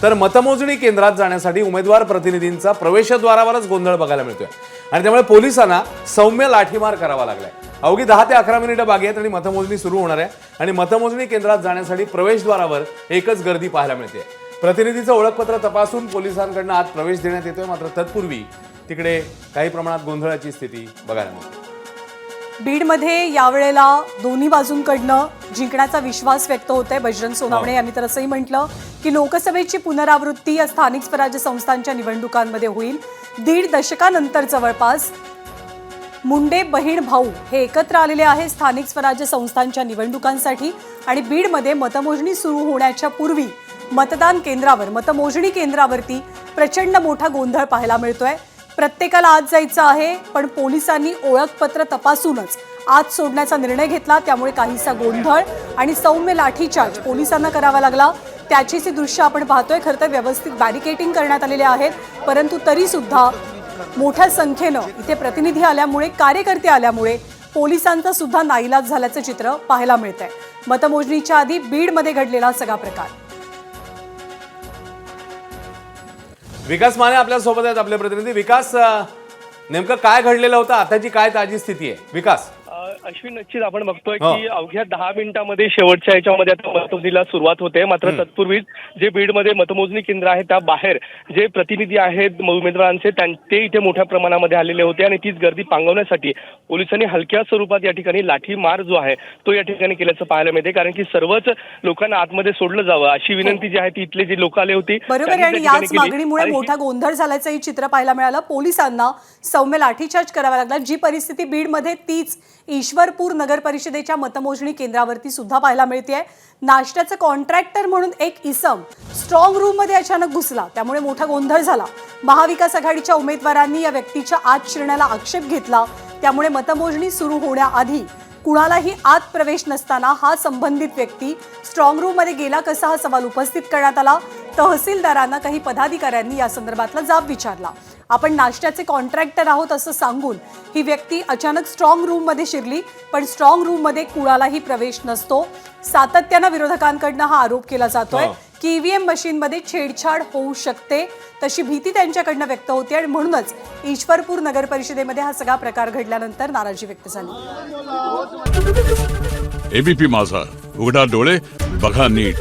तर मतमोजणी केंद्रात जाण्यासाठी उमेदवार प्रतिनिधींचा प्रवेशद्वारावरच गोंधळ बघायला मिळतोय आणि त्यामुळे पोलिसांना सौम्य लाठीमार करावा लागलाय। अवघी 10 ते 11 मिनिटं बाकी आहेत आणि मतमोजणी सुरू होणार आहे आणि मतमोजणी केंद्रात जाण्यासाठी प्रवेशद्वारावर एकच गर्दी पाहायला मिळते। प्रतिनिधीचं ओळखपत्र तपासून पोलिसांकडून आत प्रवेश देण्यात येतोय, मात्र तत्पूर्वी तिकडे काही प्रमाणात गोंधळाची स्थिती बघायला मिळते। बीडमध्ये यावेळेला दोन्ही बाजूंकडनं जिंकण्याचा विश्वास व्यक्त होतोय। बजरंग सोनावणे यांनी तर असंही म्हटलं की लोकसभेची पुनरावृत्ती या स्थानिक स्वराज्य संस्थांच्या निवडणुकांमध्ये होईल। 1.5 दशकानंतर जवळपास मुंडे बहीण भाऊ हे एकत्र आलेले आहे स्थानिक स्वराज्य संस्थांच्या निवडणुकांसाठी आणि बीडमध्ये मतमोजणी सुरू होण्याच्या पूर्वी मतदान केंद्रावर मतमोजणी केंद्रावरती प्रचंड मोठा गोंधळ पाहायला मिळतोय। प्रत्येकाला आत जायचं आहे, पण पोलिसांनी ओळखपत्र तपासूनच आत सोडण्याचा निर्णय घेतला, त्यामुळे काहीसा गोंधळ आणि सौम्य लाठीचार्ज पोलिसांना करावा लागला। त्याचीच ही दृश्य आपण पाहतोय। खरं तर व्यवस्थित बॅरिकेडिंग करण्यात आलेले आहेत, परंतु तरी सुद्धा मोठ्या संख्येनं इथे प्रतिनिधी आल्यामुळे कार्यकर्ते आल्यामुळे पोलिसांचा सुद्धा नाईलाज झाल्याचं चित्र पाहायला मिळतंय। मतमोजणीच्या आधी बीडमध्ये घडलेला सगळा प्रकार। विकास माने आपल्या सोबत आहेत, आपले प्रतिनिधी। विकास, नेमकं काय घडलेलं होतं, आताची काय ताजी स्थिती आहे? विकास। अश्विन, नक्कीच आपण बघतोय की अवघ्या 10 मिनिटांमध्ये शेवटच्या याच्यामध्ये आता मतमोजणीला सुरुवात होते। मात्र तत्पूर्वीच जे बीडमध्ये मतमोजणी केंद्र आहे त्या बाहेर जे प्रतिनिधी आहेत उमेदवारांचे ते इथे मोठ्या प्रमाणामध्ये आलेले होते आणि तीच गर्दी पांगवण्यासाठी पोलिसांनी हलक्या स्वरूपात या ठिकाणी लाठीमार जो आहे तो या ठिकाणी केल्याचं पाहायला मिळते, कारण की सर्वच लोकांना आतमध्ये सोडलं जावं अशी विनंती जी आहे ती इथले जे लोक आले होते बरोबर, आणि याच मागणीमुळे मोठा गोंधळ झाल्याचंही चित्र पाहायला मिळालं। पोलिसांना सौम्य लाठीचार्ज करावा लागला। जी परिस्थिती बीडमध्ये तीच ईश्वरपूर नगर परिषदेच्या मतमोजणी केंद्रावरती सुद्धा पाहायला मिळते। नाश्त्याचं कॉन्ट्रॅक्टर म्हणून एक इसम स्ट्रॉंग रूम मध्ये अचानक घुसला, त्यामुळे मोठा गोंधळ झाला। महाविकास आघाडीच्या उमेदवारांनी या व्यक्तीच्या आत शिरण्याला आक्षेप घेतला, त्यामुळे मतमोजणी सुरू होण्याआधी कुणालाही आत प्रवेश नसताना हा संबंधित व्यक्ती स्ट्रॉंग रूम मध्ये गेला कसा, हा सवाल उपस्थित करण्यात आला। तहसीलदारांना काही पदाधिकाऱ्यांनी या संदर्भातला जाब विचारला। आपण नाश्त्याचे कॉन्ट्रॅक्टर आहोत असं सांगून ही व्यक्ती अचानक स्ट्रॉंग रूम मध्ये शिरली, पण स्ट्रॉंग रूम मध्ये कुणालाही प्रवेश नसतो। सातत्यानं विरोधकांकडनं हा आरोप केला जातोय की ईव्हीएम मशीन मध्ये छेडछाड होऊ शकते, तशी भीती त्यांच्याकडनं व्यक्त होते आणि म्हणूनच ईश्वरपूर नगर परिषदेमध्ये हा सगळा प्रकार घडल्यानंतर नाराजी व्यक्त झाली। एबीपी माझा, उघडा डोळे बघा नीट।